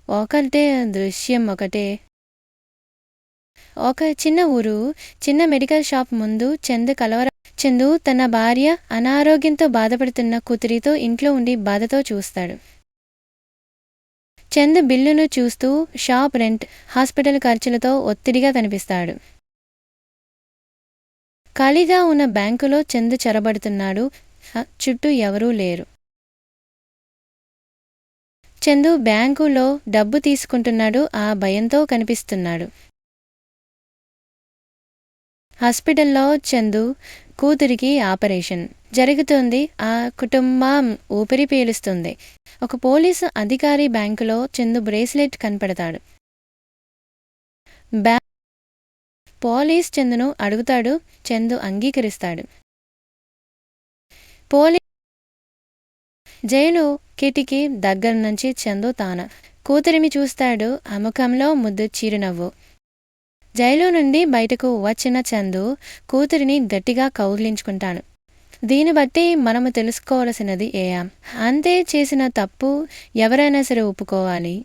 ఒకటే దృశ్యం ఒకటే. ఒక చిన్న ఊరు, చిన్న మెడికల్ షాప్ ముందు చందు తన భార్య అనారోగ్యంతో బాధపడుతున్న కూతురితో ఇంట్లో ఉండి బాధతో చూస్తాడు. చందు బిల్లును చూస్తూ షాప్ రెంట్, హాస్పిటల్ ఖర్చులతో ఒత్తిడిగా కనిపిస్తాడు. ఖాళీగా ఉన్న బ్యాంకులో చందు చొరబడుతున్నాడు. చుట్టూ ఎవరూ లేరు. చందు బ్యాంకులో డబ్బు తీసుకుంటున్నాడు. ఆ భయంతో కనిపిస్తున్నాడు. హాస్పిటల్లో చందు కూతురికి ఆపరేషన్ జరుగుతుంది. ఆ కుటుంబం ఊపిరి పీలుస్తుంది. ఒక పోలీసు అధికారి బ్యాంకులో చందు బ్రేస్లెట్ కనపడతాడు. పోలీస్ చందును అడుగుతాడు. చందు అంగీకరిస్తాడు. జైలు కిటికీ దగ్గర నుంచి చందు తాన కూతురిమి చూస్తాడు. అముఖంలో ముద్దు చిరునవ్వు. జైలు నుండి బయటకు వచ్చిన చందు కూతురిని గట్టిగా కౌగిలించుకుంటాడు. దీన్ని బట్టి మనము తెలుసుకోవలసినది అంతే, చేసిన తప్పు ఎవరైనా సరే ఒప్పుకోవాలి.